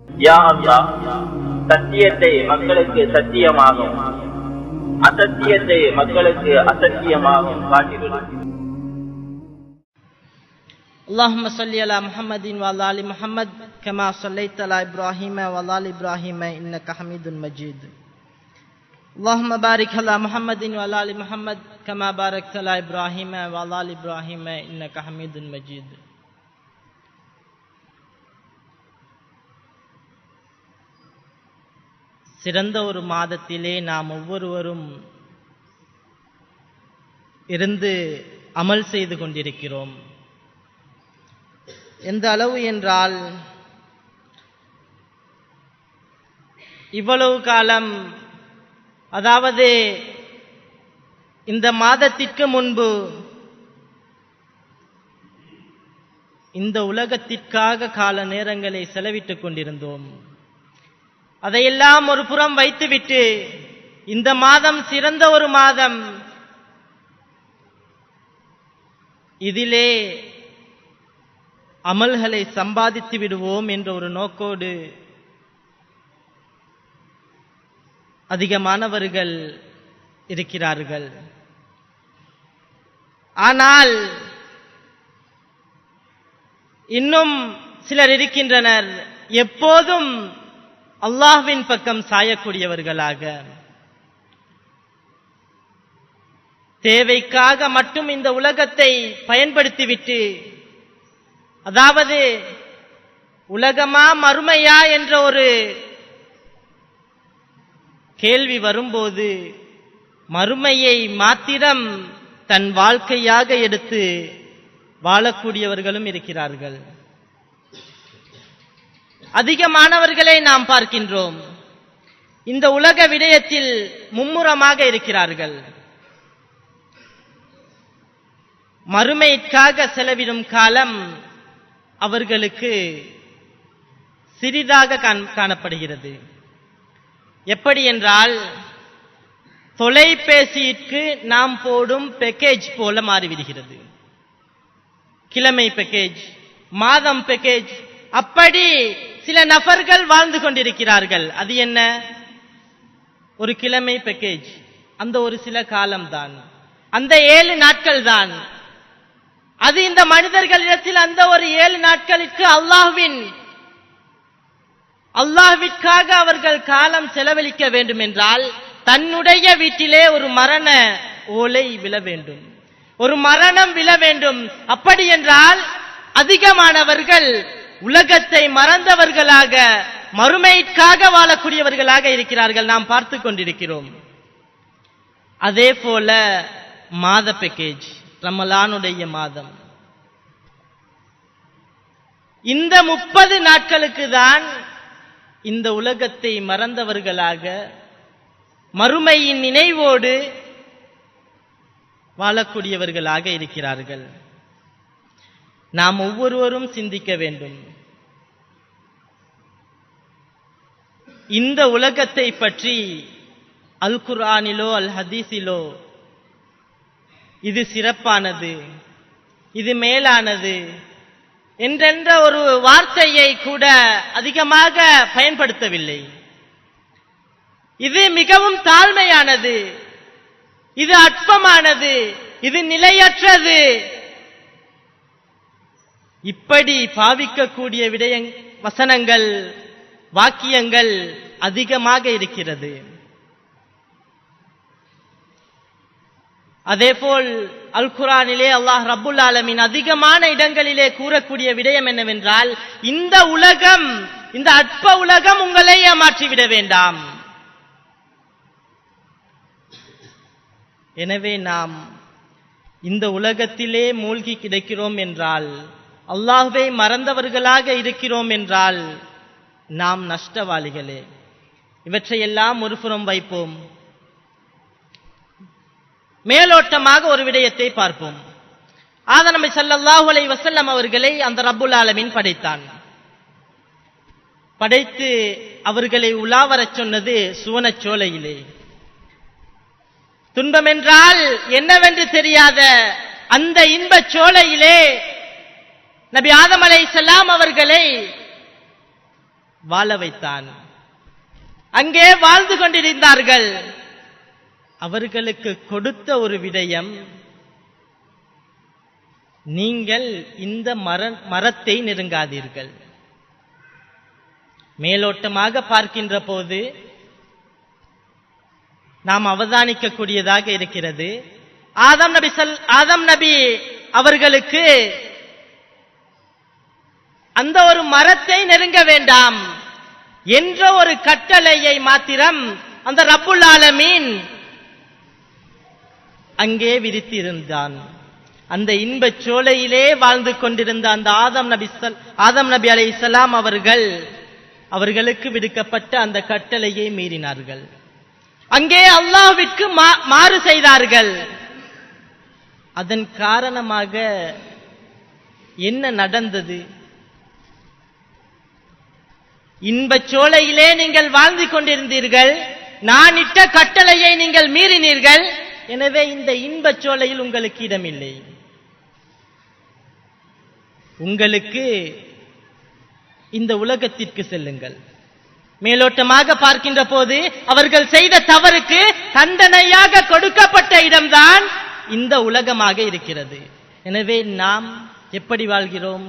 யா அல்லாஹ், சத்தியத்தை மக்களுக்கு சத்தியமாகும், அசத்தியத்தை மக்களுக்கு அசத்தியமாகும் காட்டிவிடு. اللهم صل على محمد وعلى ال محمد كما صليت على ابراهيم وعلى ال ابراهيم انك حميد مجيد. اللهم بارك على محمد وعلى ال محمد كما باركت على ابراهيم وعلى ال ابراهيم انك حميد مجيد. சிறந்த ஒரு மாதத்திலே நாம் ஒவ்வொருவரும் இருந்து அமல் செய்து கொண்டிருக்கிறோம். எந்த அளவு என்றால், இவ்வளவு காலம், அதாவது இந்த மாதத்திற்கு முன்பு இந்த உலகத்திற்காக கால நேரங்களை செலவிட்டுக் கொண்டிருந்தோம். அதையெல்லாம் ஒரு புறம் வைத்துவிட்டு இந்த மாதம் சிறந்த ஒரு மாதம், இதிலே அமல்களை சம்பாதித்து விடுவோம் என்ற ஒரு நோக்கோடு அதிகமானவர்கள் இருக்கிறார்கள். ஆனால் இன்னும் சிலர் இருக்கின்றனர், எப்போதும் அல்லாஹ்வின் பக்கம் சாயக்கூடியவர்களாக, தேவைக்காக மட்டும் இந்த உலகத்தை பயன்படுத்திவிட்டு, அதாவது உலகமா மறுமையா என்ற ஒரு கேள்வி வரும்போது மறுமையை மாத்திரம் தன் வாழ்க்கையாக எடுத்து வாழக்கூடியவர்களும் இருக்கிறார்கள். அதிகமானவர்களை நாம் பார்க்கின்றோம், இந்த உலக விடயத்தில் மும்முரமாக இருக்கிறார்கள். மறுமைக்காக செலவிடும் காலம் அவர்களுக்கு சிறிதாக காணப்படுகிறது. எப்படி என்றால், தொலைபேசிக்கு நாம் போடும் பேக்கேஜ் போல மாறிவிடுகிறது. கிழமை பேக்கேஜ், மாதம் பேக்கேஜ், அப்படி சில நபர்கள் வாழ்ந்து கொண்டிருக்கிறார்கள். அது என்ன? ஒரு கிழமை பேக்கேஜ், அந்த ஒரு சில காலம்தான், அந்த 7 நாட்கள் தான். அது இந்த மனிதர்களிடத்தில் அந்த ஒரு 7 நாட்களுக்கு அல்லாஹ்விற்காக அவர்கள் காலம் செலவழிக்க வேண்டும் என்றால், தன்னுடைய வீட்டிலே ஒரு மரண ஓலை விழ வேண்டும், ஒரு மரணம் விழ வேண்டும். அப்படி என்றால் அதிகமானவர்கள் உலகத்தை மறந்தவர்களாக, மறுமைக்காக வாழக்கூடியவர்களாக இருக்கிறார்கள், நாம் பார்த்து கொண்டிருக்கிறோம். அதே போல மாத பேக்கேஜ், ரமலானுடைய மாதம், இந்த 30 நாட்களுக்கு தான் இந்த உலகத்தை மறந்தவர்களாக மறுமையின் நினைவோடு வாழக்கூடியவர்களாக இருக்கிறார்கள். நாம் ஒவ்வொருவரும் சிந்திக்க வேண்டும், இந்த உலகத்தை பற்றி அல் குர்ஆனிலோ அல் ஹதீஸிலோ இது சிறப்பானது, இது மேலானது என்ற ஒரு வார்த்தையை கூட அதிகமாக பயன்படுத்தவில்லை. இது மிகவும் தாழ்மையானது, இது அற்பமானது, இது நிலையற்றது, இப்படி பாவிக்கக்கூடிய வசனங்கள், வாக்கியங்கள் அதிகமாக இருக்கிறது. அதேபோல் அல் குர்ஆனிலே அல்லாஹ் ரப்புல் ஆலமீன் அதிகமான இடங்களிலே கூறக்கூடிய விடயம் என்னவென்றால், இந்த உலகம், இந்த அற்ப உலகம் உங்களை ஏமாற்றிவிட வேண்டாம். எனவே நாம் இந்த உலகத்திலே மூழ்கி கிடக்கிறோம் என்றால், அல்லாஹ்வை மறந்தவர்களாக இருக்கிறோம் என்றால் நாம் நஷ்டவாளிகளே. இவற்றையெல்லாம் ஒருபுறம் வைப்போம், மேலோட்டமாக ஒரு விடயத்தை பார்ப்போம். ஆதம் நபி ஸல்லல்லாஹு அலைஹி வஸல்லம் அவர்களை அந்த ரப்புல் ஆலமீன் படைத்தான். படைத்து அவர்களை உலாவரச் சொன்னது சுவனச்சோலையிலே. துன்பம் என்றால் என்னவென்று தெரியாத அந்த இன்பச் சோலையிலே நபி ஆதம் அலைஹிஸ்ஸலாம் அவர்களை வாழ வைத்தான். அங்கே வாழ்ந்து கொண்டிருந்தார்கள். அவர்களுக்கு கொடுத்த ஒரு விடயம், நீங்கள் இந்த மரத்தை நெருங்காதீர்கள். மேலோட்டமாக பார்க்கின்ற போது நாம் அவதானிக்கக்கூடியதாக இருக்கிறது. ஆதம் நபி அவர்களுக்கு அந்த ஒரு மரத்தை நெருங்க வேண்டாம் என்ற ஒரு கட்டளையை மாத்திரம் அந்த ரப்புல் ஆலமீன் அங்கே விதித்திருந்தான். அந்த இன்பச் சோலையிலே வாழ்ந்து கொண்டிருந்த அந்த ஆதம் நபி அலைஹிஸ்ஸலாம் அவர்களுக்கு விடுக்கப்பட்ட அந்த கட்டளையை மீறினார்கள். அங்கே அல்லாஹ்விற்கு மாறு செய்தார்கள். அதன் காரணமாக என்ன நடந்தது? இன்பச் சோலையிலே நீங்கள் வாழ்ந்து கொண்டிருந்தீர்கள், நான் இட்ட கட்டளையை நீங்கள் மீறினீர்கள், எனவே இந்த இன்பச் சோலையில் உங்களுக்கு இடமில்லை. உங்களுக்கு இந்த உலகத்திற்கு செல்லுங்கள். மேலோட்டமாக பார்க்கின்ற போது அவர்கள் செய்த தவறுக்கு தண்டனையாக கொடுக்கப்பட்ட இடம்தான் இந்த உலகமாக இருக்கிறது. எனவே நாம் எப்படி வாழ்கிறோம்?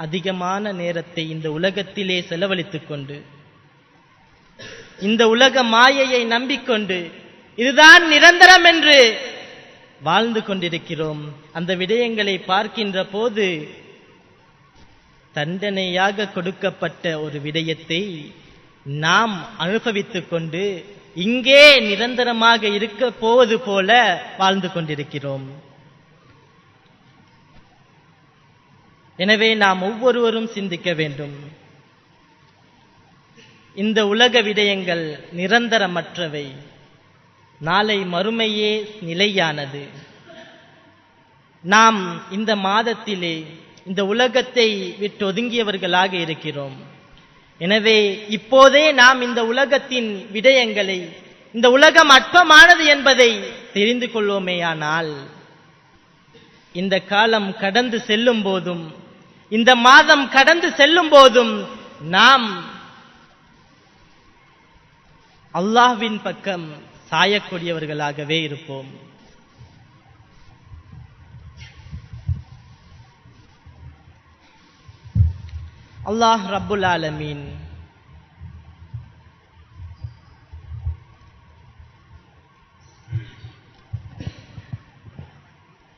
அதிகமான நேரத்தை இந்த உலகத்திலே செலவழித்துக் கொண்டு, இந்த உலக மாயையை நம்பிக்கொண்டு, இதுதான் நிரந்தரம் என்று வாழ்ந்து கொண்டிருக்கிறோம். அந்த விடயங்களை பார்க்கின்ற போது தண்டனையாக கொடுக்கப்பட்ட ஒரு விடயத்தை நாம் அனுபவித்துக் கொண்டு இங்கே நிரந்தரமாக இருக்க போவது போல வாழ்ந்து கொண்டிருக்கிறோம். எனவே நாம் ஒவ்வொருவரும் சிந்திக்க வேண்டும். இந்த உலக விடயங்கள் நிரந்தரமற்றவை, நாளை மறுமையே நிலையானது. நாம் இந்த மாதத்திலே இந்த உலகத்தை விட்டு ஒதுங்கியவர்களாக இருக்கிறோம். எனவே இப்போதே நாம் இந்த உலகத்தின் விடயங்களை, இந்த உலகம் அற்பமானது என்பதை தெரிந்து கொள்வோமேயானால், இந்த காலம் கடந்து செல்லும் போதும், இந்த மாதம் கடந்து செல்லும் போதும் நாம் அல்லாஹ்வின் பக்கம் சாயக்கூடியவர்களாகவே இருப்போம். அல்லாஹ் ரப்புல் ஆலமீன்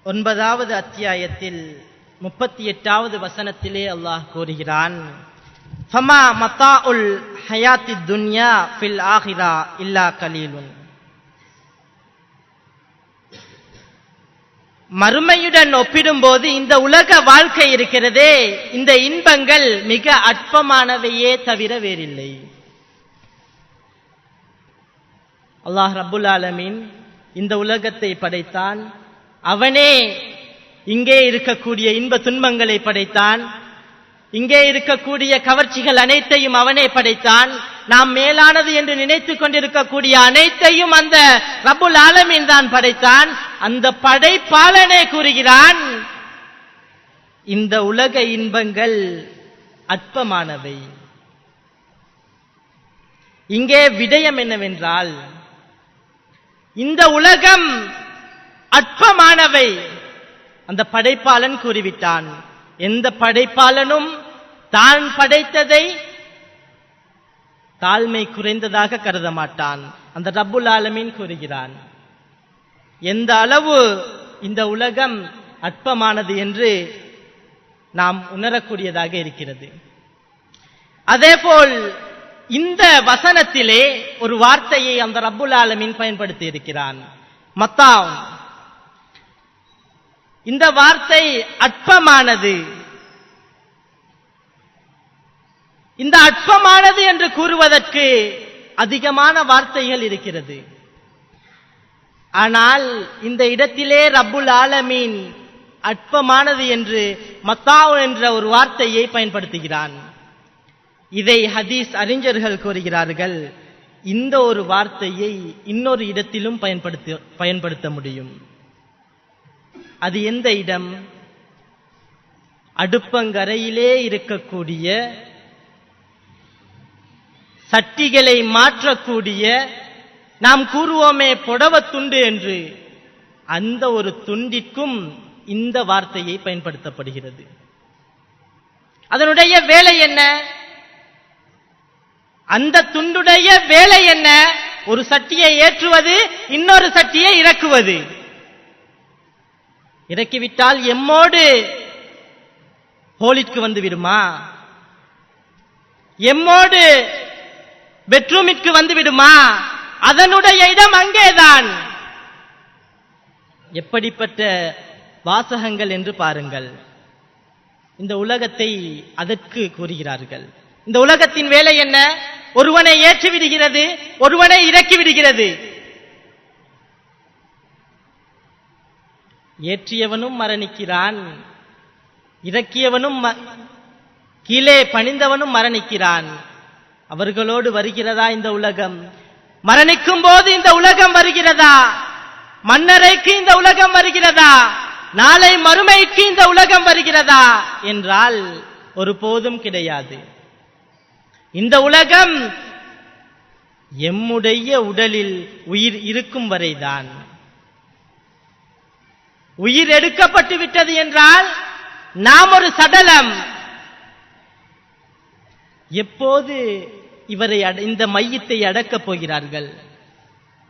ஒன்பதாவது அத்தியாயத்தில் 38வது வசனத்திலே அல்லாஹ் கூறுகிறான், ஃபமா மத்தாஉல் ஹயாத்தித் துன்யா ஃபில் ஆகிரா இல்லா கலீலுன். மறுமையுடன் ஒப்பிடும்போது இந்த உலக வாழ்க்கை இருக்கிறதே, இந்த இன்பங்கள் மிக அற்பமானவையே தவிர வேறில்லை. அல்லாஹ் ரப்புல் ஆலமீன் இந்த உலகத்தை படைத்தான். அவனே இங்கே இருக்கக்கூடிய இன்ப துன்பங்களை படைத்தான். இங்கே இருக்கக்கூடிய கவர்ச்சிகள் அனைத்தையும் அவனே படைத்தான். நாம் மேலானது என்று நினைத்துக் கொண்டிருக்கக்கூடிய அனைத்தையும் அந்த ரப்புல் ஆலமீன் தான் படைத்தான். அந்த படைப்பாளனே கூறுகிறான், இந்த உலக இன்பங்கள் அற்பமானவை. இங்கே விடயம் என்னவென்றால், இந்த உலகம் அற்பமானவை அந்த படைப்பாளன் கூறிவிட்டான். எந்த படைப்பாளனும் தான் படைத்ததை தாழ்மை குறைந்ததாக கருத மாட்டான். அந்த ரப்புல் ஆலமீன் கூறுகிறான். எந்த அளவு இந்த உலகம் அற்பமானது என்று நாம் உணரக்கூடியதாக இருக்கிறது. அதேபோல் இந்த வசனத்திலே ஒரு வார்த்தையை அந்த ரப்புல் ஆலமீன் பயன்படுத்தி இருக்கிறான், மத்தாவ். இந்த வார்த்தை அற்பமானது. இந்த அற்பமானது என்று கூறுவதற்கு அதிகமான வார்த்தைகள் இருக்கிறது. ஆனால் இந்த இடத்திலே ரப்புல் ஆலமீன் அற்பமானது என்று மத்தாவ் என்ற ஒரு வார்த்தையை பயன்படுத்துகிறான். இதை ஹதீஸ் அறிஞர்கள் கூறுகிறார்கள், இந்த ஒரு வார்த்தையை இன்னொரு இடத்திலும் பயன்படுத்த முடியும். அது எந்த இடம்? அடுப்பங்கரையிலே இருக்கக்கூடிய சட்டிகளை மாற்றக்கூடிய, நாம் கூறுவோமே புடவை துண்டு என்று, அந்த ஒரு துண்டிற்கும் இந்த வார்த்தையை பயன்படுத்தப்படுகிறது. அதனுடைய வேலை என்ன? அந்த துண்டுடைய வேலை என்ன? ஒரு சட்டியை ஏற்றுவது, இன்னொரு சட்டியை இறக்குவது. இறக்கிவிட்டால் எம்மோடு ஹோலிற்கு வந்து விடுமா? எம்மோடு பெட்ரூமிற்கு வந்து விடுமா? அதனுடைய இடம் அங்கேதான். எப்படிப்பட்ட வாசகங்கள் என்று பாருங்கள். இந்த உலகத்தை அதற்கு கூறுகிறார்கள். இந்த உலகத்தின் வேலை என்ன? ஒருவனை ஏற்றி விடுகிறது, ஒருவனை இறக்கி விடுகிறது. ஏற்றியவனும் மரணிக்கிறான், இறக்கியவனும் கீழே பணிந்தவனும் மரணிக்கிறான். அவர்களோடு வருகிறதா இந்த உலகம்? மரணிக்கும் போது இந்த உலகம் வருகிறதா? மன்னரைக்கு இந்த உலகம் வருகிறதா? நாளை மறுமைக்கு இந்த உலகம் வருகிறதா என்றால் ஒருபோதும் கிடையாது. இந்த உலகம் எம்முடைய உடலில் உயிர் இருக்கும் வரைதான். உயிர் எடுக்கப்பட்டு விட்டது என்றால் நாம் ஒரு சடலம். எப்போது இவரை இந்த மையத்தை அடக்கப் போகிறார்கள்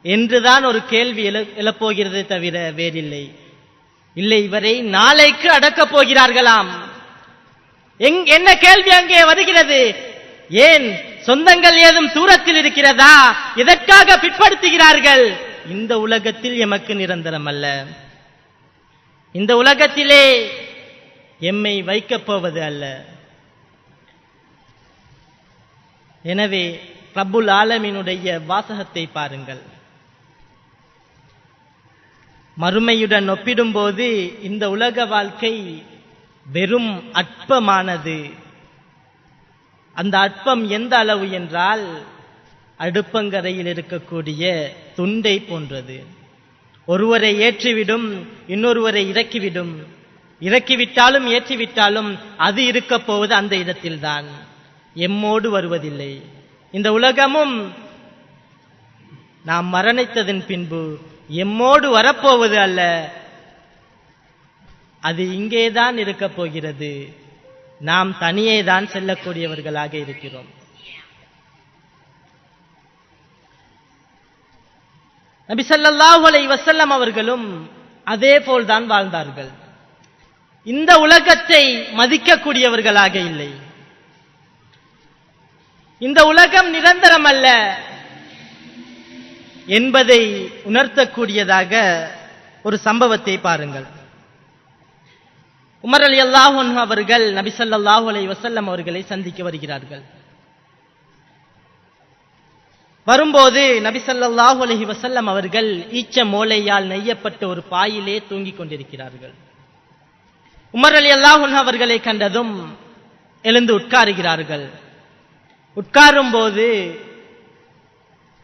என்றுதான் ஒரு கேள்வி எழப்போகிறதே தவிர வேறில்லை. இல்லை, இவரை நாளைக்கு அடக்கப் போகிறார்களாம். என்ன கேள்வி அங்கே வருகிறது? ஏன் சொந்தங்கள் ஏதும் தூரத்தில் இருக்கிறதா? எதற்காக பிற்படுத்துகிறார்கள்? இந்த உலகத்தில் எமக்கு நிரந்தரம் அல்ல. இந்த உலகத்திலே எம்மை வைக்கப் போவது அல்ல. எனவே ரப்புல் ஆலமீனுடைய வாசகத்தை பாருங்கள். மறுமையுடன் ஒப்பிடும்போது இந்த உலக வாழ்க்கை வெறும் அற்பமானது. அந்த அற்பம் எந்த அளவு என்றால் அடுப்பங்கரையில் இருக்கக்கூடிய துண்டை போன்றது. ஒருவரை ஏற்றிவிடும், இன்னொருவரை இறக்கிவிடும். இறக்கிவிட்டாலும் ஏற்றிவிட்டாலும் அது இருக்கப் போவது அந்த இடத்தில்தான், எம்மோடு வருவதில்லை. இந்த உலகமும் நாம் மரணித்ததன் பின்பு எம்மோடு வரப்போவது அல்ல, அது இங்கேதான் இருக்கப் போகிறது. நாம் தனியே தான் செல்லக்கூடியவர்களாக இருக்கிறோம். நபி ஸல்லல்லாஹு அலைஹி வஸல்லம் அவர்களும் அதே போல்தான் வாழ்ந்தார்கள். இந்த உலகத்தை மதிக்கக்கூடியவர்களாக இல்லை. இந்த உலகம் நிரந்தரம் அல்ல என்பதை உணர்த்தக்கூடியதாக ஒரு சம்பவத்தை பாருங்கள். உமர் ரலியல்லாஹு அன்ஹு அவர்கள் நபி ஸல்லல்லாஹு அலைஹி வஸல்லம் அவர்களை சந்திக்க வருகிறார்கள். வரும்போது நபி ஸல்லல்லாஹு அலைஹி வஸல்லம் அவர்கள் ஈச்ச மோளையால் நெய்யப்பட்ட ஒரு பாயிலே தூங்கிக் கொண்டிருக்கிறார்கள். உமர் ரலியல்லாஹு அன்ஹு அவர்களை கண்டதும் எழுந்து உட்காருகிறார்கள். உட்காரும் போது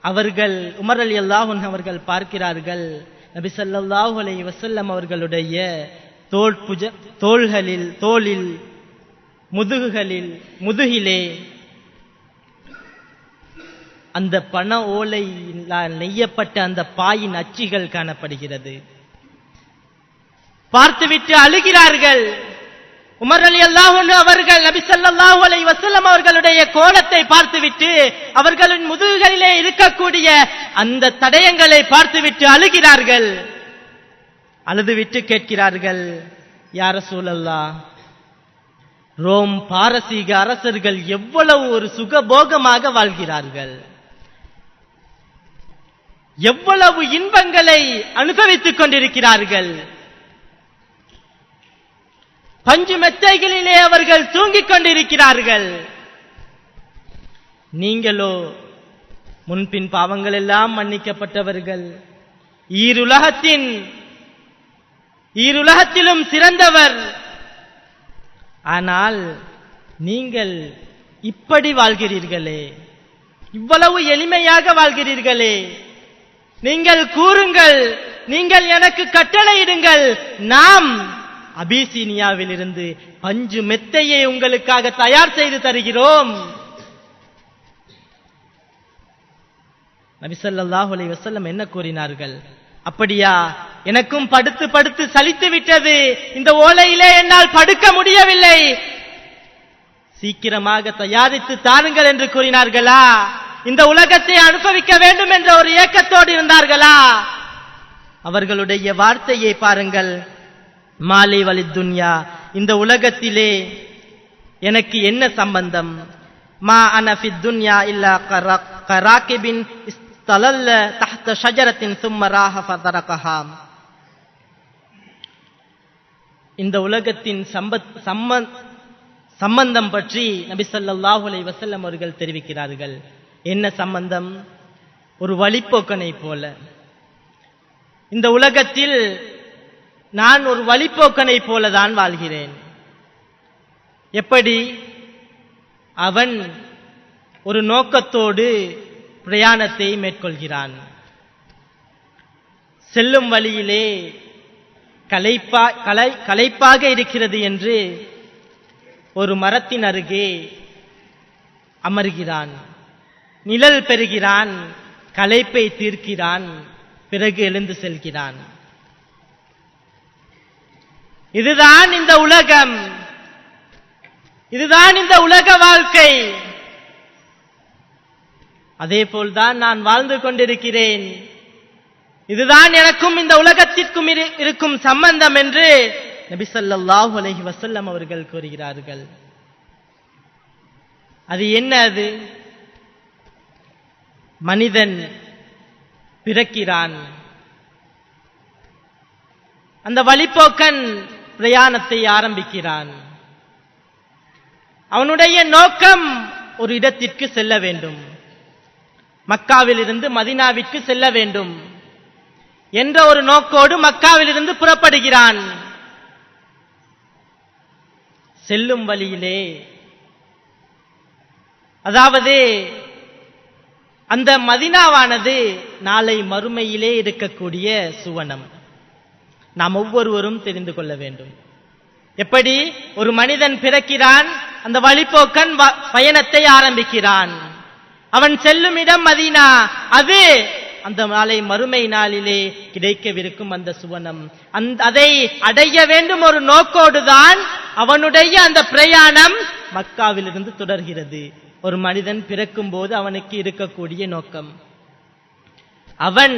அவர்கள் உமர் ரலியல்லாஹு அன்ஹு அவர்கள் பார்க்கிறார்கள், நபி ஸல்லல்லாஹு அலைஹி வஸல்லம் அவர்களுடைய தோள்களில், தோளில், முதுகிலே அந்த பண ஓலையினால் நெய்யப்பட்ட அந்த பாயின் அச்சிகள் காணப்படுகிறது. பார்த்துவிட்டு அழுகிறார்கள். உமர் ரலியல்லாஹு அன்ஹு அவர்கள் நபி ஸல்லல்லாஹு அலைஹி வஸல்லம் அவர்களுடைய கோலத்தை பார்த்துவிட்டு அவர்களின் முதுகுகளிலே இருக்கக்கூடிய அந்த தடயங்களை பார்த்துவிட்டு அழுகிறார்கள். அழுதுவிட்டு கேட்கிறார்கள், யா ரசூலல்லாஹ், ரோம் பாரசீக அரசர்கள் எவ்வளவு ஒரு சுகபோகமாக வாழ்கிறார்கள், எவ்வளவு இன்பங்களை அனுபவித்துக் கொண்டிருக்கிறார்கள், பஞ்சு மெத்தைகளிலே அவர்கள் தூங்கிக் கொண்டிருக்கிறார்கள். நீங்களோ முன்பின் பாவங்கள் எல்லாம் மன்னிக்கப்பட்டவர்கள், ஈருலகத்திலும் சிறந்தவர். ஆனால் நீங்கள் இப்படி வாழ்கிறீர்களே, இவ்வளவு எளிமையாக வாழ்கிறீர்களே, நீங்கள் கூறுங்கள், நீங்கள் எனக்கு கட்டளையிடுங்கள், நாம் அபிசீனியாவிலிருந்து பஞ்சு மெத்தையை உங்களுக்காக தயார் செய்து தருகிறோம். நபி ஸல்லல்லாஹு அலைஹி வஸல்லம் என்ன கூறினார்கள்? அப்படியா, எனக்கும் படுத்து படுத்து சலித்து விட்டது, இந்த ஓலையிலே என்னால் படுக்க முடியவில்லை, சீக்கிரமாக தயாரித்து தாருங்கள் என்று கூறினார்களா? இந்த உலகத்தை அனுபவிக்க வேண்டும் என்ற ஒரு ஏக்கத்தோடு இருந்தார்களா? அவர்களுடைய வார்த்தையை பாருங்கள். மாலை வலி துன்யா, இந்த உலகத்திலே எனக்கு என்ன சம்பந்தம்? மா அனஃபி துன்யா இல்லா கராகிபின் இஸ்தலல்ல தஹ்த ஷஜரத்தின் சும்ம ராஹ ஃபதரகஹா. இந்த உலகத்தின் சம்பந்தம் பற்றி நபி ஸல்லல்லாஹு அலைஹி வஸல்லம் அவர்கள் தெரிவிக்கிறார்கள். என்ன சம்பந்தம்? ஒரு வழிப்போக்கனை போல இந்த உலகத்தில் நான் ஒரு வழிப்போக்கனை போலதான் வாழ்கிறேன். எப்படி? அவன் ஒரு நோக்கத்தோடு பிரயாணத்தை மேற்கொள்கிறான். செல்லும் வழியிலே களைப்பாக இருக்கிறது என்று ஒரு மரத்தின் அருகே அமர்கிறான், நிழல் பெறுகிறான், களைப்பை தீர்க்கிறான், பிறகு எழுந்து செல்கிறான். இதுதான் இந்த உலகம், இதுதான் இந்த உலக வாழ்க்கை. அதே போல்தான் நான் வாழ்ந்து கொண்டிருக்கிறேன். இதுதான் எனக்கும் இந்த உலகத்திற்கும் இருக்கும் சம்பந்தம் என்று நபி ஸல்லல்லாஹு அலைஹி வஸல்லம் அவர்கள் கூறுகிறார்கள். அது என்ன? அது மனிதன் பிறக்கிறான், அந்த வழிப்போக்கன் பிரயாணத்தை ஆரம்பிக்கிறான். அவனுடைய நோக்கம் ஒரு இடத்திற்கு செல்ல வேண்டும், மக்காவிலிருந்து மதீனாவிற்கு செல்ல வேண்டும் என்ற ஒரு நோக்கோடு மக்காவிலிருந்து புறப்படுகிறான். செல்லும் வழியிலே, அதாவது அந்த மதீனாவானது நாளை மறுமையிலே இருக்கக்கூடிய சுவனம், நாம் ஒவ்வொருவரும் தெரிந்து கொள்ள வேண்டும். எப்படி ஒரு மனிதன் பிறக்கிறான், அந்த வழிப்போக்கன் பயணத்தை ஆரம்பிக்கிறான், அவன் செல்லும் இடம் மதீனா, அது அந்த நாளை மறுமை நாளிலே கிடைக்கவிருக்கும் அந்த சுவனம். அதை அடைய வேண்டும் ஒரு நோக்கோடுதான் அவனுடைய அந்த பிரயாணம் மக்காவிலிருந்து தொடர்கிறது. ஒரு மனிதன் பிறக்கும் போது அவனுக்கு இருக்கக்கூடிய நோக்கம், அவன்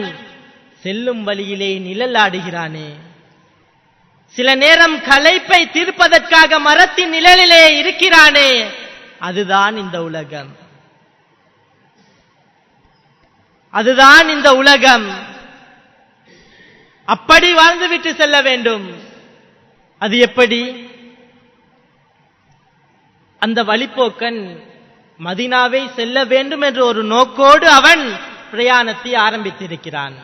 செல்லும் வழியிலே நிழல் ஆடுகிறானே, சில நேரம் களைப்பை தீர்ப்பதற்காக மரத்தின் நிழலிலே இருக்கிறானே, அதுதான் இந்த உலகம், அதுதான் இந்த உலகம். அப்படி வாழ்ந்துவிட்டு செல்ல வேண்டும். அது எப்படி? அந்த வழிப்போக்கன் மதீனாவை செல்ல வேண்டும் என்ற ஒரு நோக்கோடு அவன் பிரயாணத்தை ஆரம்பித்திருக்கிறான்.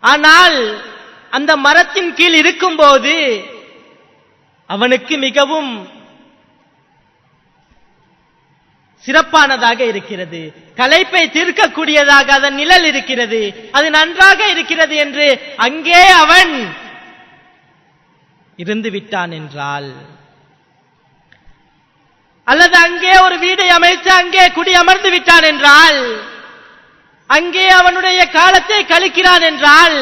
ஆனால் அந்த மரத்தின் கீழ் இருக்கும்போது அவனுக்கு மிகவும் சிறப்பானதாக இருக்கிறது, களைப்பை தீர்க்கக்கூடியதாக அதன் நிழல் இருக்கிறது, அது நன்றாக இருக்கிறது என்று அங்கே அவன் இருந்து விட்டான் என்றால், அல்லது அங்கே ஒரு வீடை அமைத்து அங்கே குடி அமர்ந்து விட்டான் என்றால், அங்கே அவனுடைய காலத்தை கழிக்கிறான் என்றால்,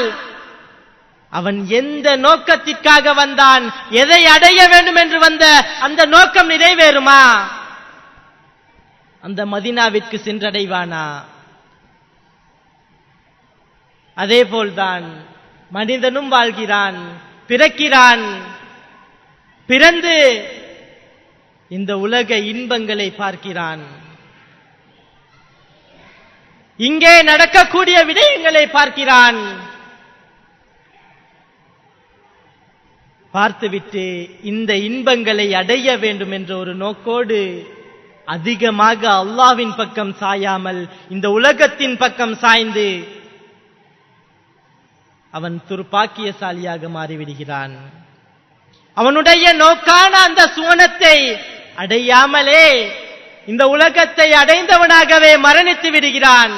அவன் எந்த நோக்கத்திற்காக வந்தான், எதை அடைய வேண்டும் என்று வந்த அந்த நோக்கம் நிறைவேறுமா? அந்த மதீனாவிற்கு சென்றடைவானா? அதே போல்தான் மனிதனும் வாழ்கிறான், பிறக்கிறான், பிறந்து இந்த உலக இன்பங்களை பார்க்கிறான், இங்கே நடக்கக்கூடிய விடயங்களை பார்க்கிறான். பார்த்துவிட்டு இந்த இன்பங்களை அடைய வேண்டும் என்ற ஒரு நோக்கோடு அதிகமாக அல்லாஹ்வின் பக்கம் சாயாமல் இந்த உலகத்தின் பக்கம் சாய்ந்து அவன் துர்பாக்கியசாலியாக மாறிவிடுகிறான். அவனுடைய நோக்கான அந்த சுவனத்தை அடையாமலே இந்த உலகத்தை அடைந்தவனாகவே மரணித்து விடுகிறான்.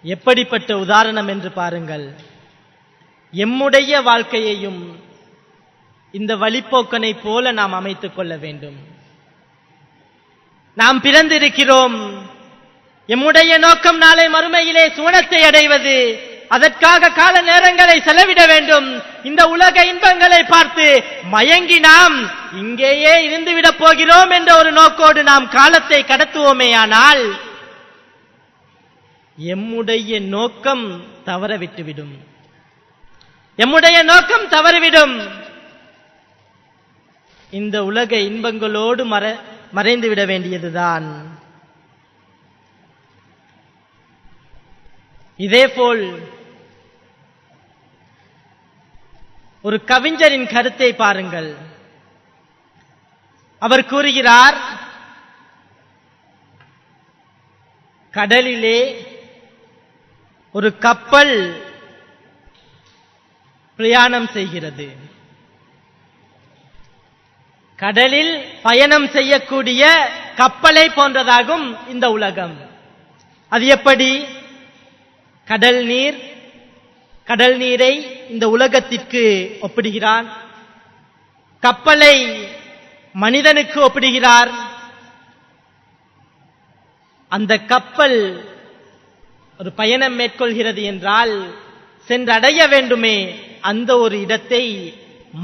எப்படிப்பட்ட உதாரணம் என்று பாருங்கள். எம்முடைய வாழ்க்கையையும் இந்த வழிப்போக்கனை போல நாம் அமைத்துக் கொள்ள வேண்டும். நாம் பிறந்திருக்கிறோம். எம்முடைய நோக்கம் நாளை மறுமையிலே சுவனத்தை அடைவது. அதற்காக கால நேரங்களை செலவிட வேண்டும். இந்த உலக இன்பங்களை பார்த்து மயங்கி நாம் இங்கேயே இருந்துவிடப் போகிறோம் என்ற ஒரு நோக்கோடு நாம் காலத்தை கடத்துவோமேயானால் எம்முடைய நோக்கம் தவறவிட்டுவிடும். எம்முடைய நோக்கம் தவறிவிடும். இந்த உலக இன்பங்களோடு மறைந்துவிட வேண்டியதுதான். இதேபோல் ஒரு கவிஞரின் கருத்தை பாருங்கள். அவர் கூறுகிறார், கடலிலே ஒரு கப்பல் பிரயாணம் செய்கிறது. கடலில் பயணம் செய்யக்கூடிய கப்பலை போன்றதாகும் இந்த உலகம். அது எப்படி? கடல் நீரை இந்த உலகத்திற்கு ஒப்பிடுகிறார். கப்பலை மனிதனுக்கு ஒப்பிடுகிறார். அந்த கப்பல் ஒரு பயணம் மேற்கொள்கிறது என்றால் சென்றடைய வேண்டுமே. அந்த ஒரு இடத்தை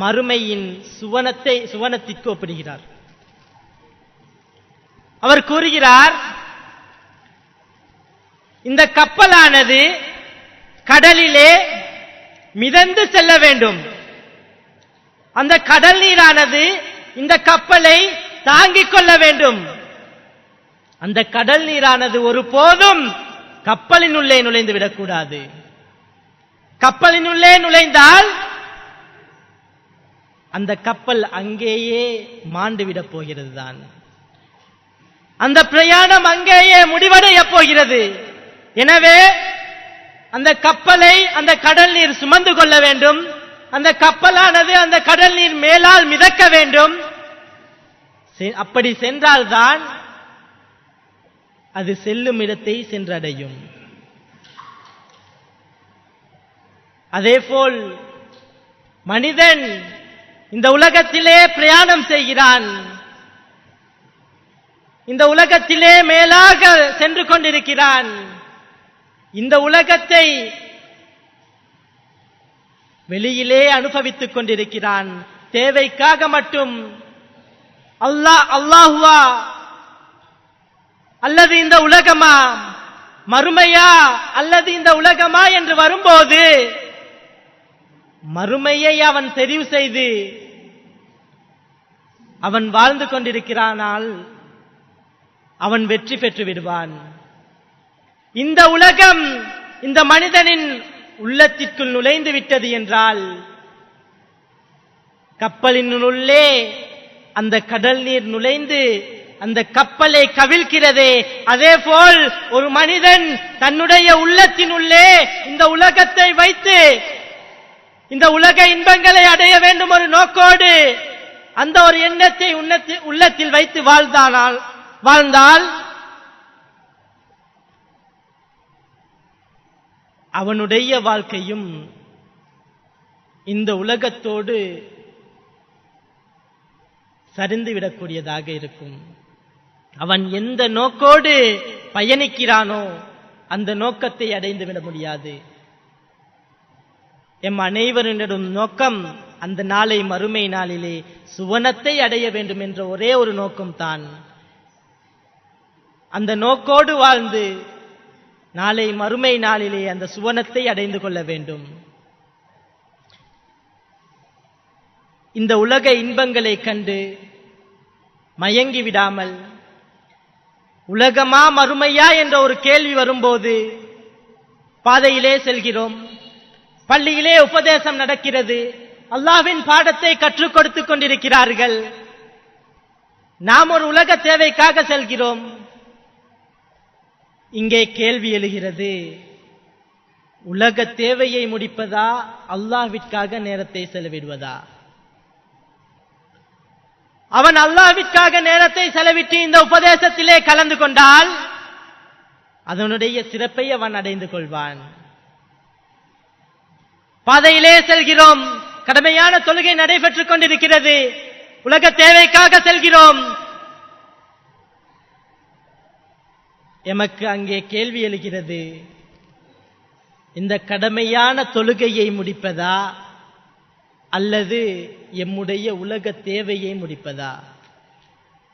மறுமையின் சுவனத்திற்கு ஒப்பிடுகிறார். அவர் கூறுகிறார், இந்த கப்பலானது கடலிலே மிதந்து செல்ல வேண்டும். அந்த கடல் நீரானது இந்த கப்பலை தாங்கிக் கொள்ள வேண்டும். அந்த கடல் நீரானது ஒருபோதும் கப்பலின் உள்ளே நுழைந்து விடக்கூடாது. கப்பலின் உள்ளே நுழைந்தால் அந்த கப்பல் அங்கேயே மாண்டுவிடப் போகிறது தான். அந்த பிரயாணம் அங்கேயே முடிவடைய போகிறது. எனவே அந்த கப்பலை அந்த கடல் நீர் சுமந்து கொள்ள வேண்டும். அந்த கப்பலானது அந்த கடல் நீர் மேலால் மிதக்க வேண்டும். அப்படி சென்றால்தான் அது செல்லும் இடத்தை சென்றடையும். அதேபோல் மனிதன் இந்த உலகத்திலே பிரயாணம் செய்கிறான். இந்த உலகத்திலே மேலாக சென்று கொண்டிருக்கிறான். இந்த உலகத்தை வெளியிலே அனுபவித்துக் கொண்டிருக்கிறான். தேவைக்காக மட்டும் அல்லாஹுவா அல்லது இந்த உலகமா, மறுமையா அல்லது இந்த உலகமா என்று வரும்போது மறுமையை அவன் தெரிவு செய்து அவன் வாழ்ந்து கொண்டிருக்கிறானால் அவன் வெற்றி பெற்று விடுவான். இந்த உலகம் இந்த மனிதனின் உள்ளத்திற்குள் நுழைந்து விட்டது என்றால் கப்பலின் உள்ளே அந்த கடல் நீர் நுழைந்து அந்த கப்பலை கவிழ்க்கிறதே, அதேபோல் ஒரு மனிதன் தன்னுடைய உள்ளத்தின் உள்ளே இந்த உலகத்தை வைத்து இந்த உலக இன்பங்களை அடைய வேண்டும் ஒரு நோக்கோடு அந்த ஒரு எண்ணத்தை உள்ளத்தில் வைத்து வாழ்ந்தால் அவனுடைய வாழ்க்கையும் இந்த உலகத்தோடு சரிந்துவிடக்கூடியதாக இருக்கும். அவன் எந்த நோக்கோடு பயணிக்கிறானோ அந்த நோக்கத்தை அடைந்து விட முடியாது. எம் அனைவரினதும் நோக்கம் அந்த நாளை மறுமை நாளிலே சுவனத்தை அடைய வேண்டும் என்ற ஒரே ஒரு நோக்கம்தான். அந்த நோக்கோடு வாழ்ந்து நாளை மறுமை நாளிலே அந்த சுவனத்தை அடைந்து கொள்ள வேண்டும். இந்த உலக இன்பங்களை கண்டு மயங்கி விடாமல் உலகமா மறுமையா என்ற ஒரு கேள்வி வரும்போது பாதையிலே செல்கிறோம், பள்ளியிலே உபதேசம் நடக்கிறது, அல்லாஹ்வின் பாடத்தை கற்றுக் கொடுத்துக் கொண்டிருக்கிறார்கள். நாம் ஒரு உலக தேவைக்காக செல்கிறோம். இங்கே கேள்வி எழுகிறது, உலக தேவையை முடிப்பதா அல்லாஹ்விற்காக நேரத்தை செலவிடுவதா? அவன் அல்லாஹ்விற்காக நேரத்தை செலவிட்டு இந்த உபதேசத்திலே கலந்து கொண்டால் அதனுடைய சிறப்பை அவன் அடைந்து கொள்வான். பாதையிலே செல்கிறோம், கடமையான தொழுகை நடைபெற்றுக் கொண்டிருக்கிறது, உலக தேவைக்காக செல்கிறோம். எமக்கு அங்கே கேள்வி எழுகிறது, இந்த கடமையான தொழுகையை முடிப்பதா அல்லது எம்முடைய உலக தேவையை முடிப்பதா?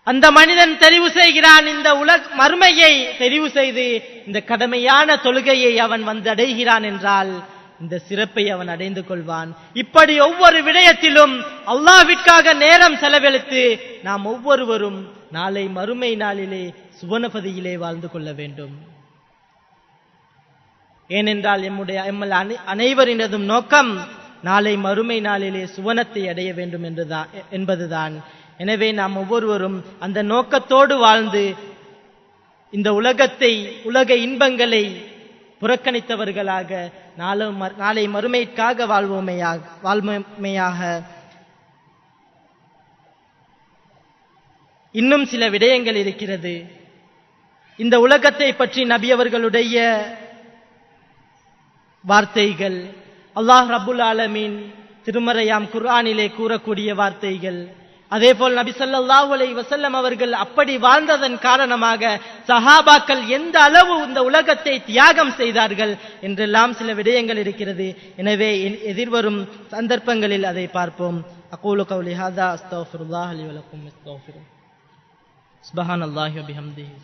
அந்த மனிதன் தெரிவு செய்கிறான், இந்த மறுமையை தெரிவு செய்து இந்த கடமையான தொழுகையை அவன் வந்து அடைகிறான் என்றால் இந்த சிறப்பை அவன் அடைந்து கொள்வான். இப்படி ஒவ்வொரு விடயத்திலும் அல்லாஹ்விற்காக நேரம் செலவழித்து நாம் ஒவ்வொருவரும் நாளை மறுமை நாளிலே சுவனபதியிலே வாழ்ந்து கொள்ள வேண்டும். ஏனென்றால் எம்மல் அனைவரினதும் நோக்கம் நாளை மறுமை நாளிலே சுவனத்தை அடைய வேண்டும் என்பதுதான். எனவே நாம் ஒவ்வொருவரும் அந்த நோக்கத்தோடு வாழ்ந்து இந்த உலக இன்பங்களை புறக்கணித்தவர்களாக நாளை மறுமைக்காக வாழ்மையாக. இன்னும் சில விடயங்கள் இருக்கிறது. இந்த உலகத்தை பற்றி நபி அவர்களுடைய வார்த்தைகள், அல்லாஹ் ரப்புல் ஆலமீன் திருமறையாம் குர்ஆனிலே கூறக்கூடிய வார்த்தைகள், அதேபோல் நபி ஸல்லல்லாஹு அலைஹி வஸல்லம் அவர்கள் அப்படி வாழ்ந்ததன் காரணமாக சஹாபாக்கள் எந்த அளவு இந்த உலகத்தை தியாகம் செய்தார்கள் என்றெல்லாம் சில விடயங்கள் இருக்கிறது. எனவே எதிர்வரும் சந்தர்ப்பங்களில் அதை பார்ப்போம். அகூலு கௌலி ஹாதா அஸ்தக்ஃபிருல்லாஹ் லி வ லக்கும் அஸ்தக்ஃபிரு சுப்ஹானல்லாஹி வ பிஹம்திஹி.